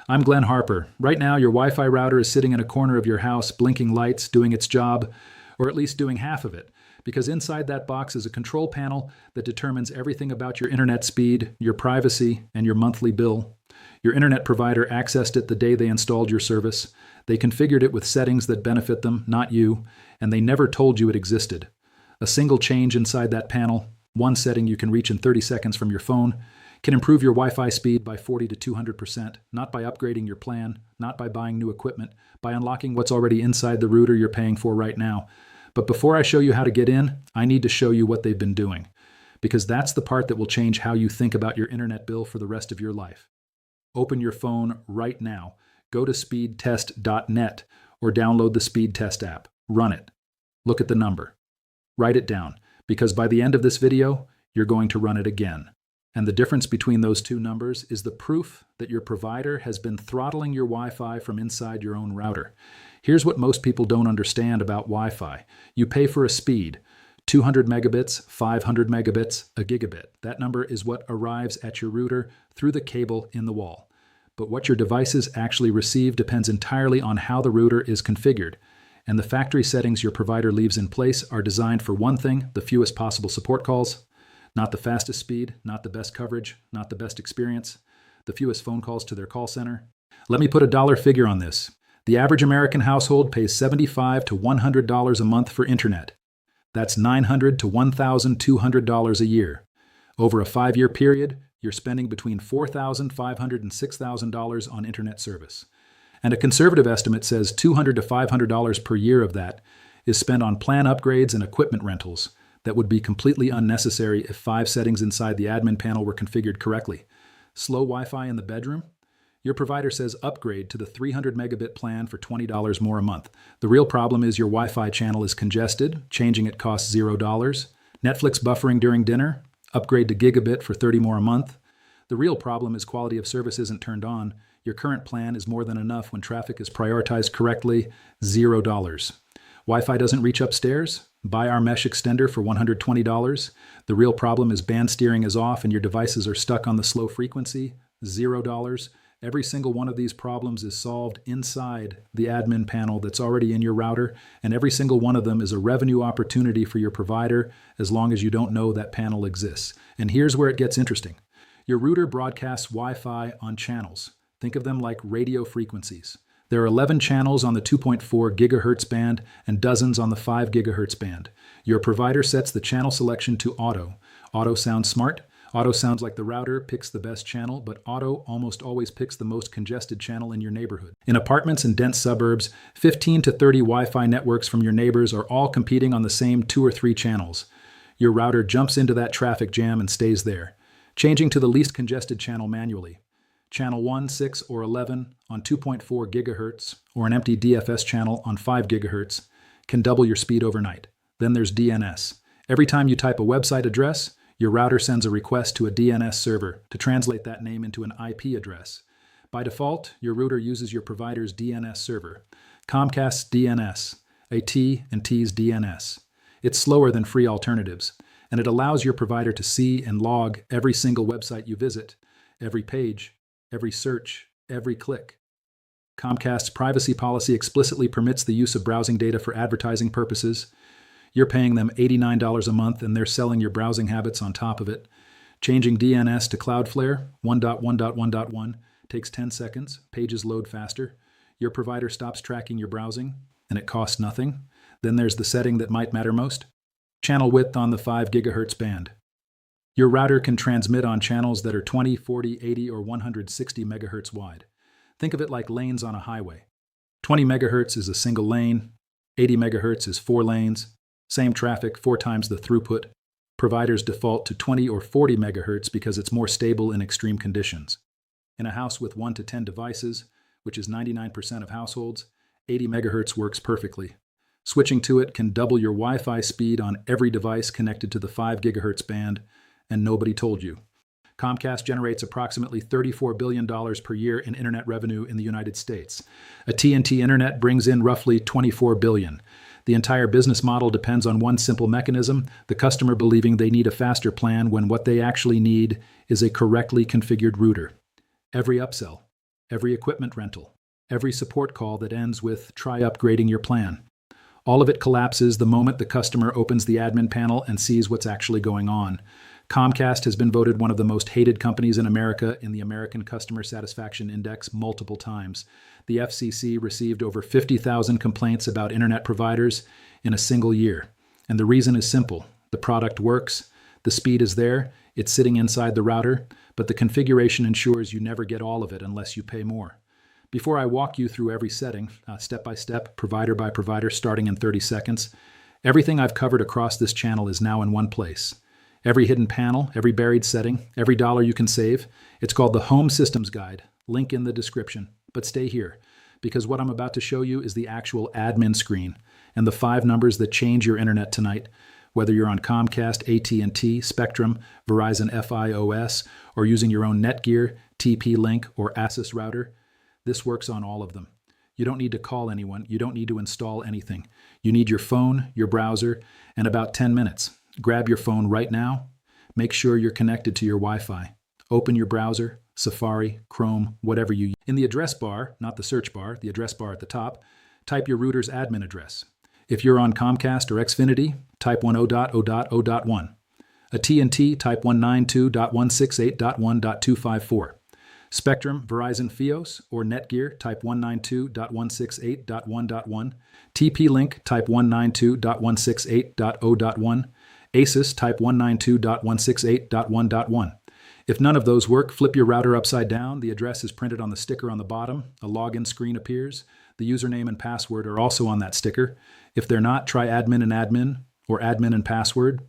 I'm Glenn Harper. Right now, your Wi-Fi router is sitting in a corner of your house, blinking lights, doing its job, or at least doing half of it, because inside that box is a control panel that determines everything about your internet speed, your privacy, and your monthly bill. Your internet provider accessed it the day they installed your service. They configured it with settings that benefit them, not you, and they never told you it existed. A single change inside that panel, one setting you can reach in 30 seconds from your phone, can improve your Wi-Fi speed by 40 to 200%, not by upgrading your plan, not by buying new equipment, by unlocking what's already inside the router you're paying for right now. But before I show you how to get in, I need to show you what they've been doing, because that's the part that will change how you think about your internet bill for the rest of your life. Open your phone right now, go to speedtest.net, or download the Speedtest app. Run it. Look at the number. Write it down, because by the end of this video, you're going to run it again. And the difference between those two numbers is the proof that your provider has been throttling your Wi-Fi from inside your own router. Here's what most people don't understand about Wi-Fi. You pay for a speed, 200 megabits, 500 megabits, a gigabit. That number is what arrives at your router through the cable in the wall. But what your devices actually receive depends entirely on how the router is configured. And the factory settings your provider leaves in place are designed for one thing, the fewest possible support calls. Not the fastest speed, not the best coverage, not the best experience, the fewest phone calls to their call center. Let me put a dollar figure on this. The average American household pays $75 to $100 a month for internet. That's $900 to $1,200 a year. Over a 5-year period, you're spending between $4,500 and $6,000 on internet service. And a conservative estimate says $200 to $500 per year of that is spent on plan upgrades and equipment rentals that would be completely unnecessary if 5 settings inside the admin panel were configured correctly. Slow Wi-Fi in the bedroom? Your provider says upgrade to the 300 megabit plan for $20 more a month. The real problem is your Wi-Fi channel is congested, changing it costs $0. Netflix buffering during dinner? Upgrade to gigabit for $30 more a month. The real problem is quality of service isn't turned on. Your current plan is more than enough when traffic is prioritized correctly, $0. Wi-Fi doesn't reach upstairs? Buy our mesh extender for $120. The real problem is band steering is off and your devices are stuck on the slow frequency, $0. Every single one of these problems is solved inside the admin panel that's already in your router, and every single one of them is a revenue opportunity for your provider as long as you don't know that panel exists. And here's where it gets interesting. Your router broadcasts Wi-Fi on channels. Think of them like radio frequencies. There are 11 channels on the 2.4 gigahertz band and dozens on the 5 gigahertz band. Your provider sets the channel selection to auto. Auto sounds smart. Auto sounds like the router picks the best channel, but auto almost always picks the most congested channel in your neighborhood. In apartments and dense suburbs, 15 to 30 Wi-Fi networks from your neighbors are all competing on the same 2 or 3 channels. Your router jumps into that traffic jam and stays there, changing to the least congested channel manually. Channel 1, 6, or 11 on 2.4 gigahertz, or an empty DFS channel on 5 gigahertz, can double your speed overnight. Then there's DNS. Every time you type a website address, your router sends a request to a DNS server to translate that name into an IP address. By default, your router uses your provider's DNS server, Comcast's DNS, AT&T's DNS. It's slower than free alternatives, and it allows your provider to see and log every single website you visit, every page, every search, every click. Comcast's privacy policy explicitly permits the use of browsing data for advertising purposes. You're paying them $89 a month and they're selling your browsing habits on top of it. Changing DNS to Cloudflare 1.1.1.1 takes 10 seconds, pages load faster. Your provider stops tracking your browsing and it costs nothing. Then there's the setting that might matter most. Channel width on the 5 gigahertz band. Your router can transmit on channels that are 20, 40, 80, or 160 megahertz wide. Think of it like lanes on a highway. 20 megahertz is a single lane, 80 megahertz is 4 lanes, same traffic, 4 times the throughput. Providers default to 20 or 40 megahertz because it's more stable in extreme conditions. In a house with 1 to 10 devices, which is 99% of households, 80 megahertz works perfectly. Switching to it can double your Wi-Fi speed on every device connected to the 5 gigahertz band, and nobody told you. Comcast generates approximately $34 billion per year in internet revenue in the United States. AT&T Internet brings in roughly $24 billion. The entire business model depends on one simple mechanism, the customer believing they need a faster plan when what they actually need is a correctly configured router. Every upsell, every equipment rental, every support call that ends with "try upgrading your plan." All of it collapses the moment the customer opens the admin panel and sees what's actually going on. Comcast has been voted one of the most hated companies in America in the American Customer Satisfaction Index multiple times. The FCC received over 50,000 complaints about internet providers in a single year. And the reason is simple. The product works, the speed is there, it's sitting inside the router, but the configuration ensures you never get all of it unless you pay more. Before I walk you through every setting, step by step, provider by provider, starting in 30 seconds, everything I've covered across this channel is now in one place. Every hidden panel, every buried setting, every dollar you can save. It's called the Home Systems Guide. Link in the description. But stay here, because what I'm about to show you is the actual admin screen and the 5 numbers that change your internet tonight, whether you're on Comcast, AT&T, Spectrum, Verizon FiOS, or using your own Netgear, TP-Link, or Asus router. This works on all of them. You don't need to call anyone. You don't need to install anything. You need your phone, your browser, and about 10 minutes. Grab your phone right now. Make sure you're connected to your Wi-Fi. Open your browser, Safari, Chrome, whatever you use. In the address bar, not the search bar, the address bar at the top, type your router's admin address. If you're on Comcast or Xfinity, type 10.0.0.1. AT&T, type 192.168.1.254. Spectrum, Verizon Fios, or Netgear, type 192.168.1.1. TP-Link, type 192.168.0.1. Asus, type 192.168.1.1. If none of those work, flip your router upside down. The address is printed on the sticker on the bottom. A login screen appears. The username and password are also on that sticker. If they're not, try admin and admin, or admin and password.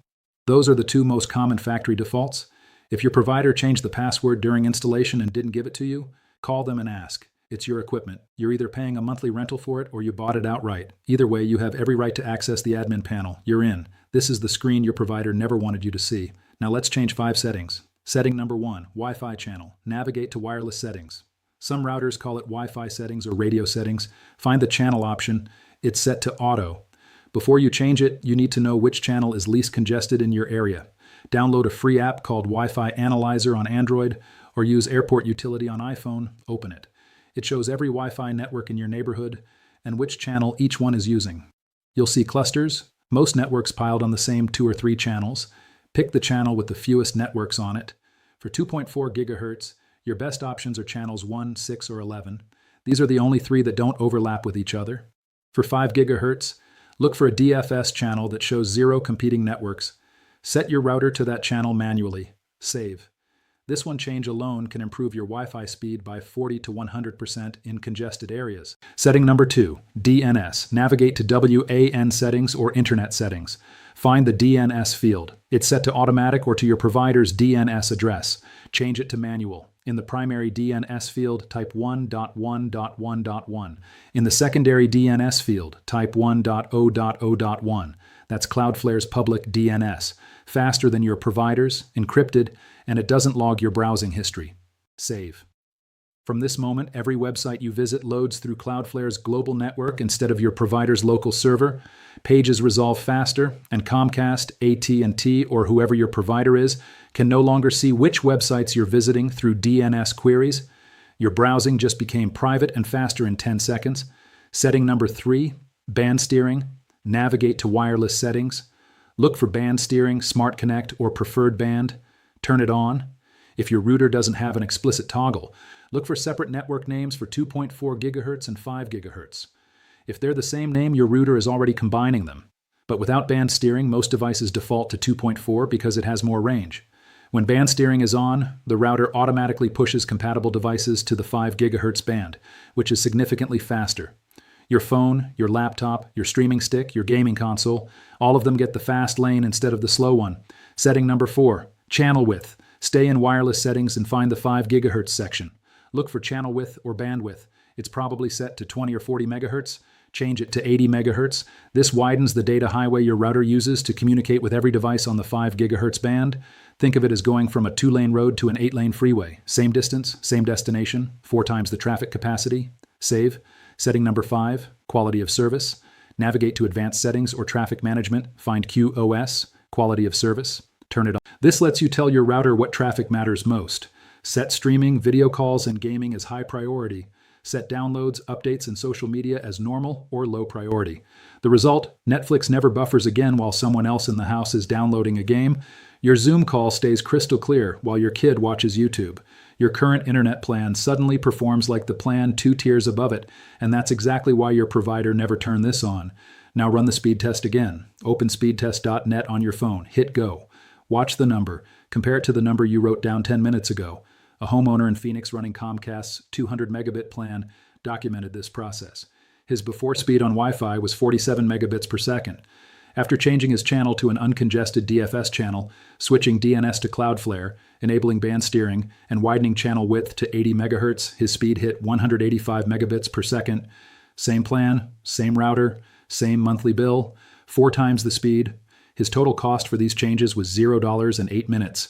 Those are the 2 most common factory defaults. If your provider changed the password during installation and didn't give it to you, call them and ask. It's your equipment. You're either paying a monthly rental for it or you bought it outright. Either way, you have every right to access the admin panel. You're in. This is the screen your provider never wanted you to see. Now let's change 5 settings. Setting number 1, Wi-Fi channel. Navigate to wireless settings. Some routers call it Wi-Fi settings or radio settings. Find the channel option. It's set to auto. Before you change it, you need to know which channel is least congested in your area. Download a free app called Wi-Fi Analyzer on Android or use Airport Utility on iPhone. Open it. It shows every Wi-Fi network in your neighborhood and which channel each one is using. You'll see clusters, most networks piled on the same 2 or 3 channels. Pick the channel with the fewest networks on it. For 2.4 gigahertz, your best options are channels 1, 6, or 11. These are the only 3 that don't overlap with each other. For 5 gigahertz, look for a DFS channel that shows 0 competing networks. Set your router to that channel manually. Save. This one change alone can improve your Wi-Fi speed by 40 to 100% in congested areas. Setting number 2, DNS. Navigate to WAN settings or Internet settings. Find the DNS field. It's set to automatic or to your provider's DNS address. Change it to manual. In the primary DNS field, type 1.1.1.1. In the secondary DNS field, type 1.0.0.1. That's Cloudflare's public DNS. Faster than your provider's, encrypted, and it doesn't log your browsing history. Save. From this moment, every website you visit loads through Cloudflare's global network instead of your provider's local server. Pages resolve faster, and Comcast, AT&T, or whoever your provider is can no longer see which websites you're visiting through DNS queries. Your browsing just became private and faster in 10 seconds. Setting number 3, band steering. Navigate to wireless settings. Look for band steering, Smart Connect, or preferred band. Turn it on. If your router doesn't have an explicit toggle, look for separate network names for 2.4 gigahertz and 5 gigahertz. If they're the same name, your router is already combining them. But without band steering, most devices default to 2.4 because it has more range. When band steering is on, the router automatically pushes compatible devices to the 5 gigahertz band, which is significantly faster. Your phone, your laptop, your streaming stick, your gaming console, all of them get the fast lane instead of the slow one. Setting number 4, channel width. Stay in wireless settings and find the 5 gigahertz section. Look for channel width or bandwidth. It's probably set to 20 or 40 megahertz. Change it to 80 megahertz. This widens the data highway your router uses to communicate with every device on the 5 gigahertz band. Think of it as going from a 2-lane road to an 8-lane freeway. Same distance, same destination, 4 times the traffic capacity. Save. Setting number 5, quality of service. Navigate to advanced settings or traffic management. Find QoS, quality of service. Turn it on. This lets you tell your router what traffic matters most. Set streaming, video calls, and gaming as high priority. Set downloads, updates, and social media as normal or low priority. The result, Netflix never buffers again while someone else in the house is downloading a game. Your Zoom call stays crystal clear while your kid watches YouTube. Your current internet plan suddenly performs like the plan 2 tiers above it, and that's exactly why your provider never turned this on. Now run the speed test again. Open speedtest.net on your phone. Hit go. Watch the number. Compare it to the number you wrote down 10 minutes ago. A homeowner in Phoenix running Comcast's 200 megabit plan documented this process. His before speed on Wi-Fi was 47 megabits per second. After changing his channel to an uncongested DFS channel, switching DNS to Cloudflare, enabling band steering, and widening channel width to 80 megahertz, his speed hit 185 megabits per second. Same plan, same router, same monthly bill, 4 times the speed. His total cost for these changes was $0 and 8 minutes.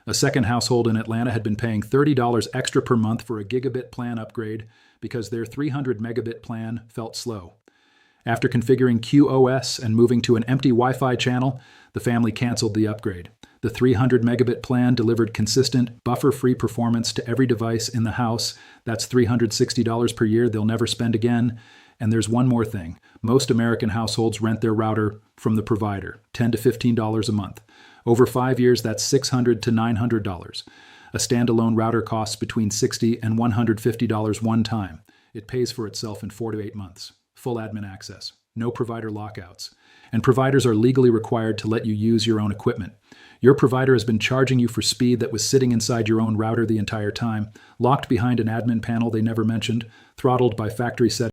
A second household in Atlanta had been paying $30 extra per month for a gigabit plan upgrade because their 300 megabit plan felt slow. After configuring QoS and moving to an empty Wi-Fi channel, the family canceled the upgrade. The 300 megabit plan delivered consistent, buffer-free performance to every device in the house. That's $360 per year they'll never spend again. And there's one more thing. Most American households rent their router from the provider, $10 to $15 a month. Over 5 years, that's $600 to $900. A standalone router costs between $60 and $150 one time. It pays for itself in 4 to 8 months. Full admin access. No provider lockouts. And providers are legally required to let you use your own equipment. Your provider has been charging you for speed that was sitting inside your own router the entire time, locked behind an admin panel they never mentioned, throttled by factory settings.